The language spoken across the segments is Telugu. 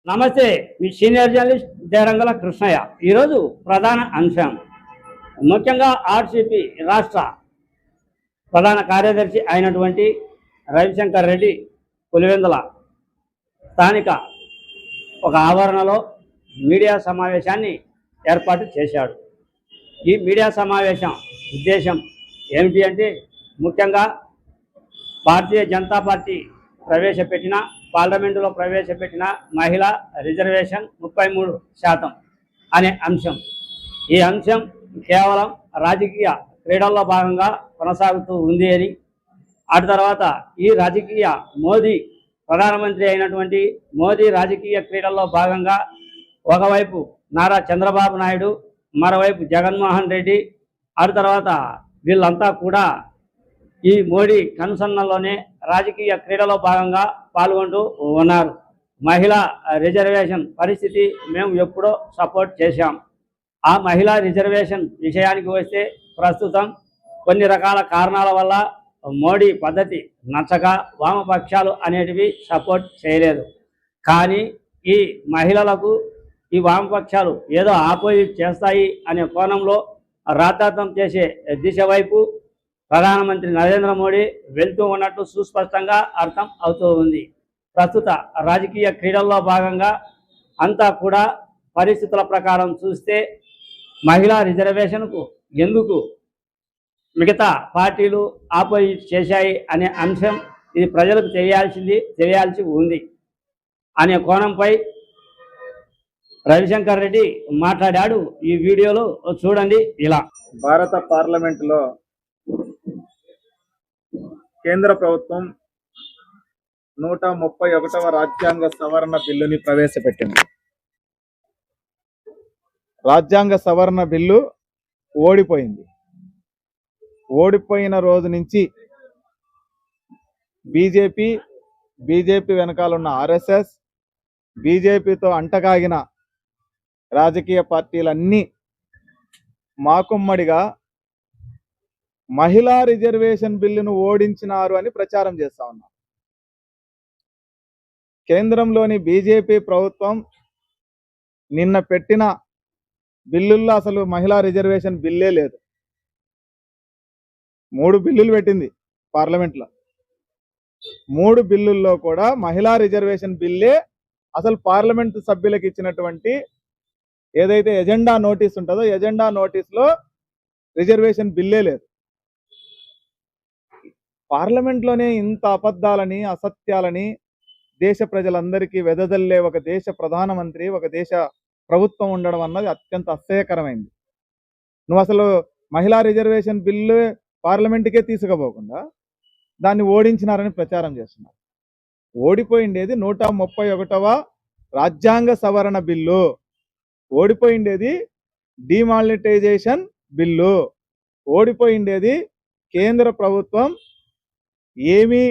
నమస్తే, మీ సీనియర్ జర్నలిస్ట్ దేరంగల కృష్ణయ్య. ఈరోజు ప్రధాన అంశం ముఖ్యంగా ఆర్సీపీ రాష్ట్ర ప్రధాన కార్యదర్శి అయినటువంటి రవిశంకర్ రెడ్డి పులివెందుల స్థానిక ఒక ఆవరణలో మీడియా సమావేశాన్ని ఏర్పాటు చేశాడు. ఈ మీడియా సమావేశం ఉద్దేశం ఏమిటి అంటే, ముఖ్యంగా భారతీయ జనతా పార్టీ ప్రవేశపెట్టిన పార్లమెంటులో ప్రవేశపెట్టిన మహిళా రిజర్వేషన్ 33% అనే అంశం. ఈ అంశం కేవలం రాజకీయ క్రీడల్లో భాగంగా కొనసాగుతూ ఉంది అని, అటు తర్వాత ఈ రాజకీయ ప్రధానమంత్రి అయినటువంటి మోదీ రాజకీయ క్రీడల్లో భాగంగా ఒకవైపు నారా చంద్రబాబు నాయుడు, మరోవైపు జగన్మోహన్ రెడ్డి, అటు తర్వాత వీళ్ళంతా కూడా ఈ మోడీ కనుసన్నల్లోనే రాజకీయ క్రీడలో భాగంగా పాల్గొంటూ ఉన్నారు. మహిళా రిజర్వేషన్ పరిస్థితి మేము ఎప్పుడో సపోర్ట్ చేశాం. ఆ మహిళా రిజర్వేషన్ విషయానికి వస్తే, ప్రస్తుతం కొన్ని రకాల కారణాల వల్ల మోడీ పద్ధతి నచ్చక వామపక్షాలు అనేటివి సపోర్ట్ చేయలేదు. కానీ ఈ మహిళలకు ఈ వామపక్షాలు ఏదో ఆపోజిట్ చేస్తాయి అనే కోణంలో రాద్ధాంతం చేసే దిశ వైపు ప్రధానమంత్రి నరేంద్ర మోడీ వెళ్తూ ఉన్నట్టు సుస్పష్టంగా అర్థం అవుతూ ఉంది. ప్రస్తుత రాజకీయ క్రీడల్లో భాగంగా అంతా కూడా పరిస్థితుల ప్రకారం చూస్తే మహిళా రిజర్వేషన్కు ఎందుకు మిగతా పార్టీలు ఆపోజిట్ చేశాయి అనే అంశం ఇది ప్రజలకు తెలియాల్సి ఉంది అనే కోణంపై రవిశంకర్ రెడ్డి మాట్లాడాడు. ఈ వీడియోలో చూడండి. ఇలా భారత పార్లమెంటులో కేంద్ర ప్రభుత్వం 131వ రాజ్యాంగ సవరణ బిల్లుని ప్రవేశపెట్టింది. రాజ్యాంగ సవరణ బిల్లు ఓడిపోయింది. ఓడిపోయిన రోజు నుంచి బీజేపీ వెనకాలన్న ఆర్ఎస్ఎస్, బీజేపీతో అంటకాగిన రాజకీయ పార్టీలన్నీ మాకుమ్మడిగా మహిళా రిజర్వేషన్ బిల్లును ఓడించినారు అని ప్రచారం చేస్తా ఉన్నారు. కేంద్రంలోని బీజేపీ ప్రభుత్వం నిన్న పెట్టిన బిల్లుల్లో అసలు మహిళా రిజర్వేషన్ బిల్లే లేదు. 3 బిల్లులు పెట్టింది పార్లమెంట్లో. 3 బిల్లుల్లో కూడా మహిళా రిజర్వేషన్ బిల్లే అసలు పార్లమెంటు సభ్యులకు ఇచ్చినటువంటి ఏదైతే ఎజెండా నోటీస్ ఉంటుందో ఎజెండా నోటీస్లో రిజర్వేషన్ బిల్లే లేదు. పార్లమెంట్లోనే ఇంత అబద్ధాలని అసత్యాలని దేశ ప్రజలందరికీ వెదజల్లే ఒక దేశ ప్రధానమంత్రి, ఒక దేశ ప్రభుత్వం ఉండడం అన్నది అత్యంత అసహ్యకరమైంది. నువ్వు అసలు మహిళా రిజర్వేషన్ బిల్లు పార్లమెంటుకే తీసుకుపోకుండా దాన్ని ఓడించినారని ప్రచారం చేస్తున్నారు. ఓడిపోయిండేది 131వ రాజ్యాంగ సవరణ బిల్లు, ఓడిపోయిండేది డిమానిటైజేషన్ బిల్లు, ఓడిపోయిండేది కేంద్ర ప్రభుత్వం ఏమీ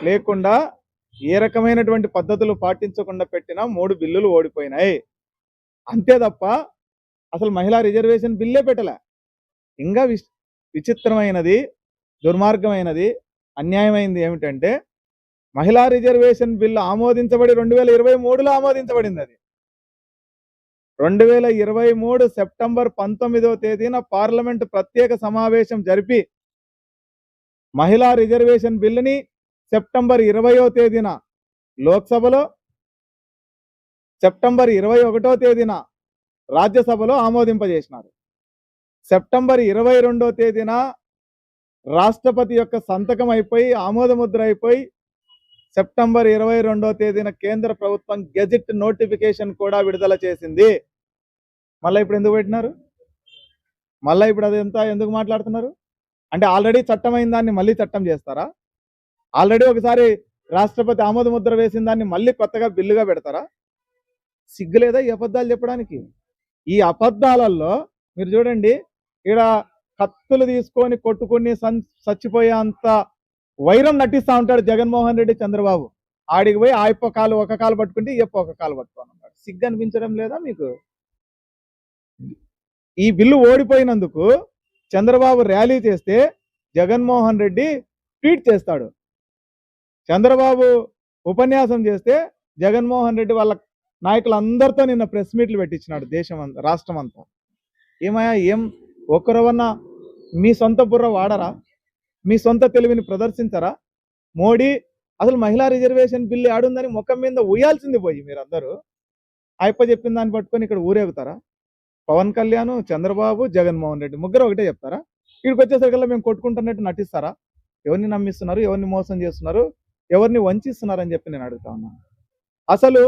లేకుండా ఏ రకమైనటువంటి పద్ధతులు పాటించకుండా పెట్టిన 3 బిల్లులు ఓడిపోయినాయి. అంతే తప్ప అసలు మహిళా రిజర్వేషన్ బిల్లే పెట్టలే. ఇంకా విచిత్రమైనది, దుర్మార్గమైనది, అన్యాయమైంది ఏమిటంటే, మహిళా రిజర్వేషన్ బిల్లు ఆమోదించబడి 2023లో ఆమోదించబడింది. అది 2023 సెప్టెంబర్ 19వ తేదీన పార్లమెంటు ప్రత్యేక సమావేశం జరిపి మహిళా రిజర్వేషన్ బిల్లుని సెప్టెంబర్ 20వ తేదీన లోక్సభలో, సెప్టెంబర్ 21వ తేదీన రాజ్యసభలో ఆమోదింపజేసినారు. సెప్టెంబర్ 22వ తేదీన రాష్ట్రపతి యొక్క సంతకం అయిపోయి ఆమోదముద్ర అయిపోయి సెప్టెంబర్ 22వ తేదీన కేంద్ర ప్రభుత్వం గెజిట్ నోటిఫికేషన్ కూడా విడుదల చేసింది. మళ్ళీ ఇప్పుడు ఎందుకు పెట్టినారు? మళ్ళీ ఇప్పుడు అదంతా ఎందుకు మాట్లాడుతున్నారు? అంటే ఆల్రెడీ చట్టమైన దాన్ని మళ్ళీ చట్టం చేస్తారా? ఆల్రెడీ ఒకసారి రాష్ట్రపతి ఆమోద ముద్ర వేసిన దాన్ని మళ్ళీ కొత్తగా బిల్లుగా పెడతారా? సిగ్గులేదా ఈ అబద్ధాలు చెప్పడానికి? ఈ అబద్ధాలలో మీరు చూడండి, ఇక్కడ కత్తులు తీసుకొని కొట్టుకుని చచ్చిపోయేంత వైరం నటిస్తూ ఉంటాడు జగన్మోహన్ రెడ్డి, చంద్రబాబు. ఆడికి పోయి ఒక కాలు పట్టుకుంటే ఒక కాలు పట్టుకొని ఉంటాడు. సిగ్గు అనిపించడం లేదా మీకు? ఈ బిల్లు ఓడిపోయినందుకు చంద్రబాబు ర్యాలీ చేస్తే జగన్మోహన్ రెడ్డి ట్వీట్ చేస్తాడు. చంద్రబాబు ఉపన్యాసం చేస్తే జగన్మోహన్ రెడ్డి వాళ్ళ నాయకులందరితో నిన్న ప్రెస్ మీట్లు పెట్టించినాడు దేశం అంతా, రాష్ట్రం అంతా. ఏమయ్యా, ఏం ఒక్కరవన్నా మీ సొంత బుర్ర వాడరా? మీ సొంత తెలివిని ప్రదర్శించరా? మోడీ అసలు మహిళా రిజర్వేషన్ బిల్లు ఆడుందని ముఖం మీద ఉయ్యాల్సింది పోయి మీరందరూ ఆయప్ప చెప్పిన దాన్ని పట్టుకొని ఇక్కడ ఊరేగుతారా? పవన్ కళ్యాణ్, చంద్రబాబు, జగన్మోహన్ రెడ్డి ముగ్గురు ఒకటే చెప్తారా? ఇక్కడికి వచ్చేసరికల్లా మేము కొట్టుకుంటున్నట్టు నటిస్తారా? ఎవరిని నమ్మిస్తున్నారు, ఎవరిని మోసం చేస్తున్నారు, ఎవరిని వంచిస్తున్నారు అని చెప్పి నేను అడుగుతా ఉన్నాను. అసలు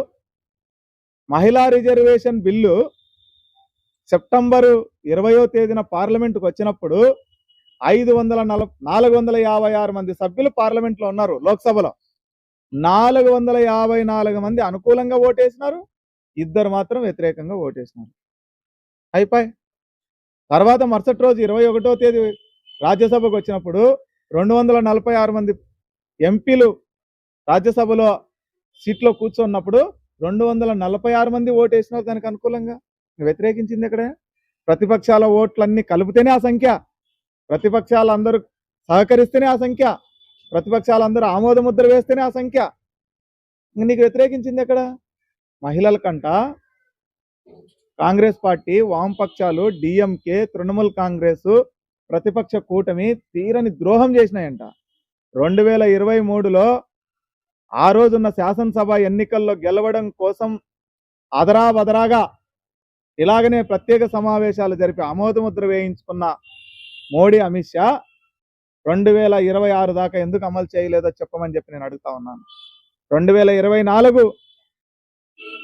మహిళా రిజర్వేషన్ బిల్లు సెప్టెంబరు 20వ తేదీన పార్లమెంటుకు వచ్చినప్పుడు 456 మంది సభ్యులు పార్లమెంట్లో ఉన్నారు. లోక్సభలో 454 మంది అనుకూలంగా ఓటేసినారు, 2 మాత్రం వ్యతిరేకంగా ఓటేసినారు. అయిపోయి తర్వాత మరుసటి రోజు 21వ తేదీ రాజ్యసభకు వచ్చినప్పుడు 246 మంది ఎంపీలు రాజ్యసభలో సీట్లో కూర్చున్నప్పుడు 246 మంది ఓటేసినారు దానికి అనుకూలంగా. వ్యతిరేకించింది ఎక్కడ? ప్రతిపక్షాల ఓట్లన్నీ కలిపితేనే ఆ సంఖ్య, ప్రతిపక్షాలందరూ సహకరిస్తేనే ఆ సంఖ్య, ప్రతిపక్షాలందరూ ఆమోద ముద్ర వేస్తేనే ఆ సంఖ్య. నీకు వ్యతిరేకించింది ఎక్కడ? మహిళల కంట కాంగ్రెస్ పార్టీ, వామపక్షాలు, డిఎంకే, తృణమూల్ కాంగ్రెస్, ప్రతిపక్ష కూటమి తీరని ద్రోహం చేసినాయంట. 2023లో ఆ రోజున్న శాసనసభ ఎన్నికల్లో గెలవడం కోసం అదరాబదరాగా ఇలాగనే ప్రత్యేక సమావేశాలు జరిపి ఆమోదముద్ర వేయించుకున్న మోడీ, అమిత్ షా 2026 దాకా ఎందుకు అమలు చేయలేదో చెప్పమని చెప్పి నేను అడుగుతా ఉన్నాను. 2024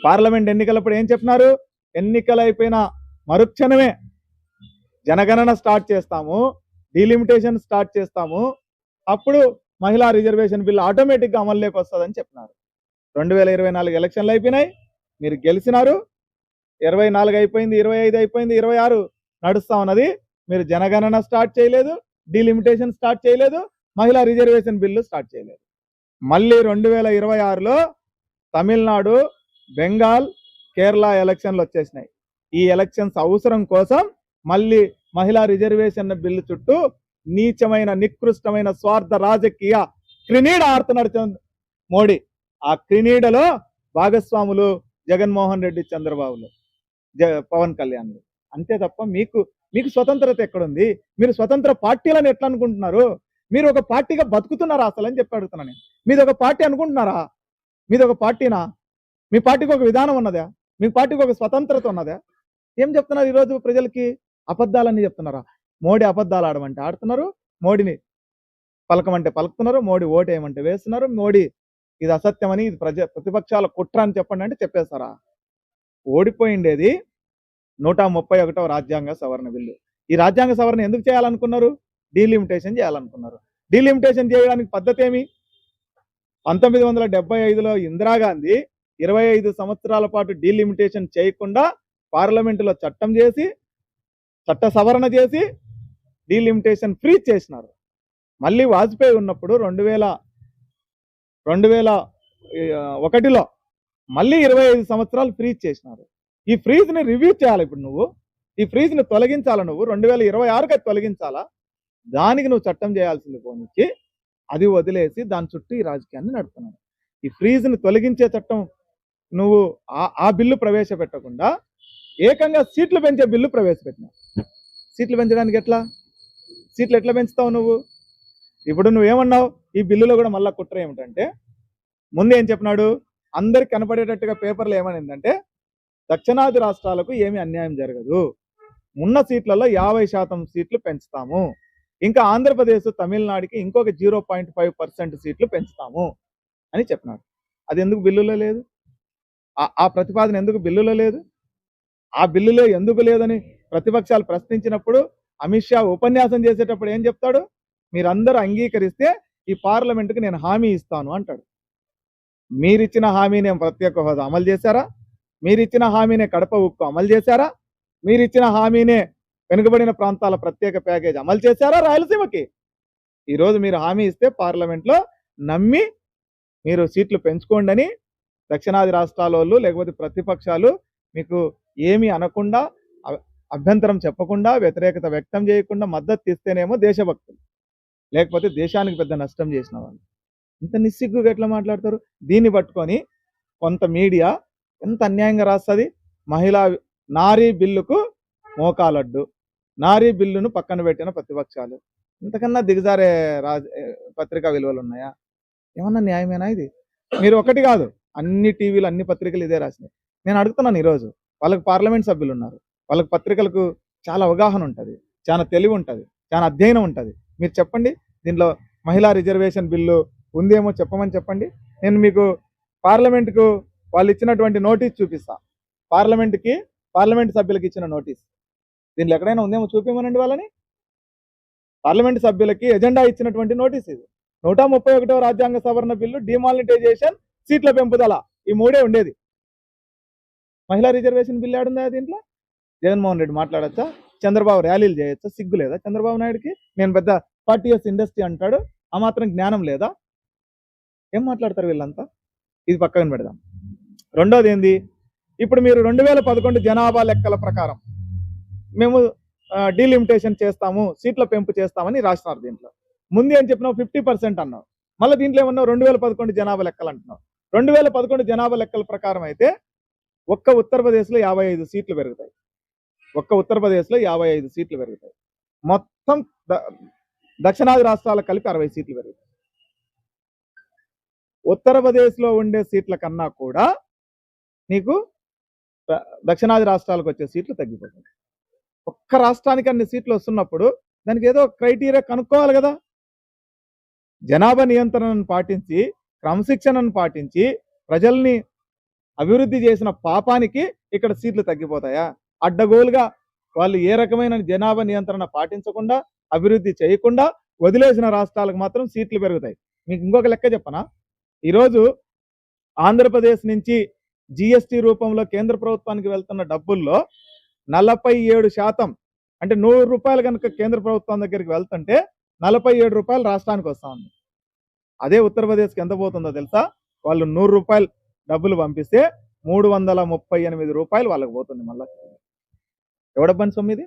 పార్లమెంట్ ఎన్నికలప్పుడు ఏం చెప్పినారు? ఎన్నికలైపోయిన మరుక్షణమే జనగణన స్టార్ట్ చేస్తాము, డీలిమిటేషన్ స్టార్ట్ చేస్తాము, అప్పుడు మహిళా రిజర్వేషన్ బిల్లు ఆటోమేటిక్గా అమల్లోకి వస్తుందని చెప్పినారు. 2024 ఎలక్షన్లు అయిపోయినాయి, మీరు గెలిచినారు. 24 అయిపోయింది, 25 అయిపోయింది, 26 నడుస్తా ఉన్నది. మీరు జనగణన స్టార్ట్ చేయలేదు, డీలిమిటేషన్ స్టార్ట్ చేయలేదు, మహిళా రిజర్వేషన్ బిల్లు స్టార్ట్ చేయలేదు. మళ్ళీ 2026లో తమిళనాడు, బెంగాల్, కేరళ ఎలక్షన్లు వచ్చేసినాయి. ఈ ఎలక్షన్స్ అవసరం కోసం మళ్ళీ మహిళా రిజర్వేషన్ బిల్లు చుట్టూ నీచమైన, నికృష్టమైన, స్వార్థ రాజకీయ క్రినీడ ఆడుతున్నాడు మోడీ. ఆ క్రినీడలో భాగస్వాములు జగన్మోహన్ రెడ్డి, చంద్రబాబులు, పవన్ కళ్యాణ్లు. అంతే తప్ప మీకు స్వతంత్రత ఎక్కడుంది? మీరు స్వతంత్ర పార్టీలను ఎట్లా అనుకుంటున్నారు? మీరు ఒక పార్టీగా బతుకుతున్నారా అసలు అని చెప్పి అడుగుతున్నా నేను. మీది ఒక పార్టీ అనుకుంటున్నారా? మీది ఒక పార్టీనా? మీ పార్టీకి ఒక విధానం ఉన్నదా? మీ పార్టీకి ఒక స్వతంత్రత ఉన్నదా? ఏం చెప్తున్నారు ఈరోజు ప్రజలకి? అబద్ధాలన్నీ చెప్తున్నారా? మోడీ అబద్ధాలు ఆడమంటే ఆడుతున్నారు, మోడీని పలకమంటే పలుకుతున్నారు, మోడీ ఓటేయమంటే వేస్తున్నారు, మోడీ ఇది అసత్యమని, ఇది ప్రతిపక్షాల కుట్ర అని చెప్పండి అంటే చెప్పేస్తారా? ఓడిపోయిండేది 131వ రాజ్యాంగ సవరణ బిల్లు. ఈ రాజ్యాంగ సవరణ ఎందుకు చేయాలనుకున్నారు? డీలిమిటేషన్ చేయాలనుకున్నారు. డీలిమిటేషన్ చేయడానికి పద్ధతి ఏమి? 1975లో ఇందిరాగాంధీ 25 సంవత్సరాల పాటు డీలిమిటేషన్ చేయకుండా పార్లమెంటులో చట్టం చేసి, చట్ట సవరణ చేసి డీలిమిటేషన్ ఫ్రీ చేసినారు. మళ్ళీ వాజ్పేయి ఉన్నప్పుడు 2001లో మళ్ళీ 25 సంవత్సరాలు ఫ్రీజ్ చేసినారు. ఈ ఫ్రీజ్ని రివ్యూ చేయాలి. ఇప్పుడు నువ్వు ఈ ఫ్రీజ్ని తొలగించాలా? నువ్వు 2026కి తొలగించాలా? దానికి నువ్వు చట్టం చేయాల్సింది పోనిచ్చి అది వదిలేసి దాని చుట్టూ ఈ రాజకీయాన్ని నడుపుతున్నాడు. ఈ ఫ్రీజ్ని తొలగించే చట్టం నువ్వు ఆ బిల్లు ప్రవేశపెట్టకుండా ఏకంగా సీట్లు పెంచే బిల్లు ప్రవేశపెట్టినావు. సీట్లు పెంచడానికి సీట్లు ఎట్లా పెంచుతావు నువ్వు? ఇప్పుడు నువ్వేమన్నావు? ఈ బిల్లులో కూడా మళ్ళా కుట్ర ఏమిటంటే, ముందు ఏం చెప్పినాడు? అందరికి కనపడేటట్టుగా పేపర్లు ఏమనిందంటే, దక్షిణాది రాష్ట్రాలకు ఏమీ అన్యాయం జరగదు, ఉన్న సీట్లలో 50% సీట్లు పెంచుతాము, ఇంకా ఆంధ్రప్రదేశ్, తమిళనాడుకి ఇంకొక 0.5% సీట్లు పెంచుతాము అని చెప్పినాడు. అది ఎందుకు బిల్లులో లేదు? ఆ ప్రతిపాదన ఎందుకు బిల్లులో లేదు? ఆ బిల్లులో ఎందుకు లేదని ప్రతిపక్షాలు ప్రశ్నించినప్పుడు అమిత్ షా ఉపన్యాసం చేసేటప్పుడు ఏం చెప్తాడు? మీరందరూ అంగీకరిస్తే ఈ పార్లమెంటుకి నేను హామీ ఇస్తాను అంటాడు. మీరిచ్చిన హామీనే ప్రత్యేక హోదా అమలు చేశారా? మీరిచ్చిన హామీనే కడప ఉక్కు అమలు చేశారా? మీరిచ్చిన హామీనే వెనుకబడిన ప్రాంతాల ప్రత్యేక ప్యాకేజ్ అమలు చేశారా రాయలసీమకి? ఈరోజు మీరు హామీ ఇస్తే పార్లమెంట్లో నమ్మి మీరు సీట్లు పెంచుకోండి అని దక్షిణాది రాష్ట్రాల వాళ్ళు లేకపోతే ప్రతిపక్షాలు మీకు ఏమీ అనకుండా, అభ్యంతరం చెప్పకుండా, వ్యతిరేకత వ్యక్తం చేయకుండా మద్దతు ఇస్తేనేమో దేశభక్తులు, లేకపోతే దేశానికి పెద్ద నష్టం చేసిన వాళ్ళు. ఇంత నిస్సిగ్గుగా ఎట్లా మాట్లాడతారు? దీన్ని పట్టుకొని కొంత మీడియా ఎంత అన్యాయంగా రాస్తుంది. నారీ బిల్లుకు మోకాలడ్డు, నారీ బిల్లును పక్కన పెట్టిన ప్రతిపక్షాలు. ఇంతకన్నా దిగజారే పత్రికా విలువలు ఉన్నాయా? ఏమన్నా న్యాయమేనా ఇది? మీరు ఒకటి కాదు, అన్ని టీవీలు అన్ని పత్రికలు ఇదే రాసినాయి. నేను అడుగుతున్నాను, ఈరోజు వాళ్ళకి పార్లమెంట్ సభ్యులు ఉన్నారు, వాళ్ళకి పత్రికలకు చాలా అవగాహన ఉంటుంది, చాలా తెలివి ఉంటుంది, చాలా అధ్యయనం ఉంటుంది. మీరు చెప్పండి, దీంట్లో మహిళా రిజర్వేషన్ బిల్లు ఉందేమో చెప్పమని చెప్పండి. నేను మీకు పార్లమెంట్కు వాళ్ళు ఇచ్చినటువంటి నోటీస్ చూపిస్తా. పార్లమెంట్ సభ్యులకు ఇచ్చిన నోటీస్, దీంట్లో ఎక్కడైనా ఉందేమో చూపించమనండి వాళ్ళని. పార్లమెంట్ సభ్యులకి ఎజెండా ఇచ్చినటువంటి నోటీస్ ఇది. 131వ రాజ్యాంగ సవరణ బిల్లు, డిమానిటైజేషన్, సీట్ల పెంపుదల, ఈ మూడే ఉండేది. మహిళా రిజర్వేషన్ బిల్లు ఏడుందా దీంట్లో? జగన్మోహన్ రెడ్డి మాట్లాడచ్చా? చంద్రబాబు ర్యాలీలు చేయొచ్చా? సిగ్గు లేదా చంద్రబాబు నాయుడుకి? నేను పెద్ద 40 years ఇండస్ట్రీ అంటాడు, ఆ మాత్రం జ్ఞానం లేదా? ఏం మాట్లాడతారు వీళ్ళంతా? ఇది పక్కన పెడదాం. రెండోది ఏంది, ఇప్పుడు మీరు 2011 జనాభా లెక్కల ప్రకారం మేము డీలిమిటేషన్ చేస్తాము, సీట్ల పెంపు చేస్తామని రాసినారు. దీంట్లో ముందు ఏం చెప్పినావు? 50% అన్నావు. మళ్ళీ దీంట్లో ఏమన్నావు? 2011 జనాభా లెక్కలు అంటున్నావు. 2011 జనాభా లెక్కల ప్రకారం అయితే ఒక్క ఉత్తరప్రదేశ్లో 55 సీట్లు పెరుగుతాయి. ఉత్తరప్రదేశ్లో 55 సీట్లు పెరుగుతాయి. మొత్తం దక్షిణాది రాష్ట్రాలకు కలిపి 60 సీట్లు పెరుగుతాయి. ఉత్తరప్రదేశ్లో ఉండే సీట్ల కన్నా కూడా నీకు దక్షిణాది రాష్ట్రాలకు వచ్చే సీట్లు తగ్గిపోతాయి. ఒక్క రాష్ట్రానికి అన్ని సీట్లు వస్తున్నప్పుడు దానికి ఏదో క్రైటీరియా కనుక్కోవాలి కదా. జనాభా నియంత్రణను పాటించి, క్రమశిక్షణను పాటించి ప్రజల్ని అభివృద్ధి చేసిన పాపానికి ఇక్కడ సీట్లు తగ్గిపోతాయా? అడ్డగోలుగా వాళ్ళు ఏ రకమైన జనాభా నియంత్రణ పాటించకుండా, అభివృద్ధి చేయకుండా వదిలేసిన రాష్ట్రాలకు మాత్రం సీట్లు పెరుగుతాయి. మీకు ఇంకొక లెక్క చెప్పనా? ఈరోజు ఆంధ్రప్రదేశ్ నుంచి జిఎస్టీ రూపంలో కేంద్ర ప్రభుత్వానికి వెళ్తున్న డబ్బుల్లో 47%, అంటే 100 రూపాయలు కనుక కేంద్ర ప్రభుత్వం దగ్గరికి వెళ్తుంటే 47 రూపాయలు రాష్ట్రానికి వస్తా ఉంది. అదే ఉత్తరప్రదేశ్కి ఎంత పోతుందో తెలుసా? వాళ్ళు 100 రూపాయలు డబ్బులు పంపిస్తే 338 రూపాయలు వాళ్ళకి పోతుంది. మళ్ళా ఎవడబ్బని సొమ్మిది?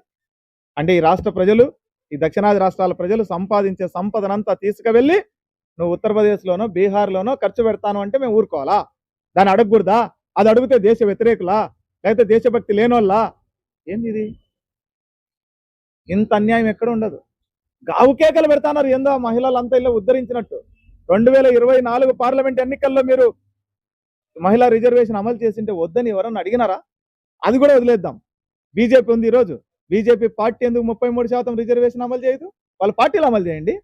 అంటే ఈ రాష్ట్ర ప్రజలు, ఈ దక్షిణాది రాష్ట్రాల ప్రజలు సంపాదించే సంపదనంతా తీసుకువెళ్ళి నువ్వు ఉత్తరప్రదేశ్లోనో బీహార్లోనో ఖర్చు పెడతాను అంటే మేము ఊరుకోవాలా? దాన్ని అడగకూడదా? అది అడిగితే దేశ వ్యతిరేకులా, లేకపోతే దేశభక్తి లేనోళ్ళా? ఏంది ఇది? ఇంత అన్యాయం ఎక్కడ ఉండదు. గావు కేకలు పెడతాన్నారు ఏందో మహిళలంతా ఇలా ఉద్ధరించినట్టు. 2024 పార్లమెంట్ ఎన్నికల్లో మీరు మహిళా రిజర్వేషన్ అమలు చేసింటే వద్దని ఎవరన్నా అడిగినారా? అది కూడా వదిలేద్దాం. బీజేపీ ఉంది ఈరోజు. బీజేపీ పార్టీ ఎందుకు 33% రిజర్వేషన్ అమలు చేయదు? వాళ్ళ పార్టీలు అమలు చేయండి.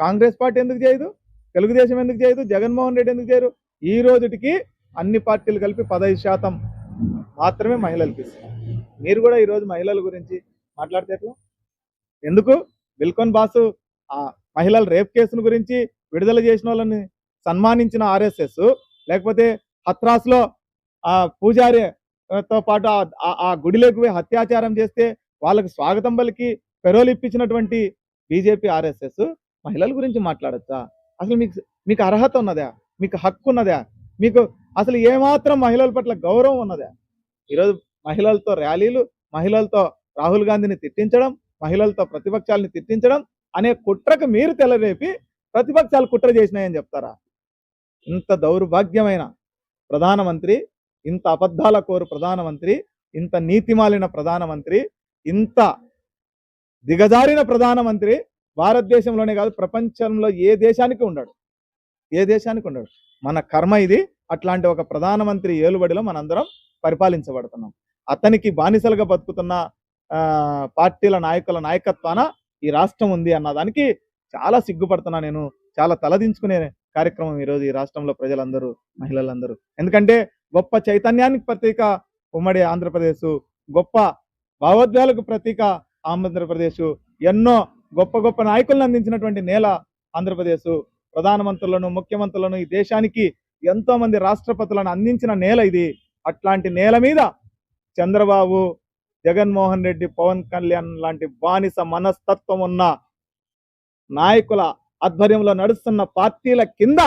కాంగ్రెస్ పార్టీ ఎందుకు చేయదు? తెలుగుదేశం ఎందుకు చేయదు? జగన్మోహన్ రెడ్డి ఎందుకు చేయరు? ఈ రోజుటికి అన్ని పార్టీలు కలిపి 15% మాత్రమే మహిళలకు ఇస్తారు. మీరు కూడా ఈరోజు మహిళల గురించి మాట్లాడితే ఎట్లా? ఎందుకు? బిల్కొన్ బాసు మహిళల రేప్ కేసును గురించి విడుదల చేసిన వాళ్ళని సన్మానించిన ఆర్ఎస్ఎస్, లేకపోతే హత్రాస్లో పూజారితో పాటు ఆ గుడిలోకి పోయి అత్యాచారం చేస్తే వాళ్ళకి స్వాగతం పలికి పెరోలు ఇప్పించినటువంటి బీజేపీ ఆర్ఎస్ఎస్ మహిళల గురించి మాట్లాడచ్చా? అసలు మీకు అర్హత ఉన్నదా? మీకు హక్కు ఉన్నదా? మీకు అసలు ఏమాత్రం మహిళల పట్ల గౌరవం ఉన్నదా? ఈరోజు మహిళలతో ర్యాలీలు, మహిళలతో రాహుల్ గాంధీని తిట్టించడం, మహిళలతో ప్రతిపక్షాలని తిట్టించడం అనే కుట్రకు మీరు తెల్లరేపి ప్రతిపక్షాలు కుట్ర చేసినాయని చెప్తారా? ఇంత దౌర్భాగ్యమైన ప్రధానమంత్రి, ఇంత అబద్ధాల కోరు ప్రధానమంత్రి, ఇంత నీతిమాలిన ప్రధానమంత్రి, ఇంత దిగజారిన ప్రధానమంత్రి భారతదేశంలోనే కాదు ప్రపంచంలో ఏ దేశానికి ఉండడు. మన కర్మ ఇది. అట్లాంటి ఒక ప్రధానమంత్రి ఏలుబడిలో మనందరం పరిపాలించబడుతున్నాం. అతనికి బానిసలుగా బతుకుతున్న పార్టీల నాయకుల నాయకత్వాన ఈ రాష్ట్రం ఉంది అన్నదానికి చాలా సిగ్గుపడుతున్నా. నేను చాలా తలదించుకునే కార్యక్రమం ఈరోజు ఈ రాష్ట్రంలో ప్రజలందరూ, మహిళలందరూ. ఎందుకంటే గొప్ప చైతన్యానికి ప్రతీక ఉమ్మడి ఆంధ్రప్రదేశ్, గొప్ప భావోద్వేలకు ప్రతీక ఆంధ్రప్రదేశ్, ఎన్నో గొప్ప గొప్ప నాయకులను అందించినటువంటి నేల ఆంధ్రప్రదేశ్, ప్రధానమంత్రులను, ముఖ్యమంత్రులను, ఈ దేశానికి ఎంతో మంది రాష్ట్రపతులను అందించిన నేల ఇది. అట్లాంటి నేల మీద చంద్రబాబు, జగన్మోహన్ రెడ్డి, పవన్ కళ్యాణ్ లాంటి బానిస మనస్తత్వం ఉన్న నాయకుల ఆధ్వర్యంలో నడుస్తున్న పార్టీల కింద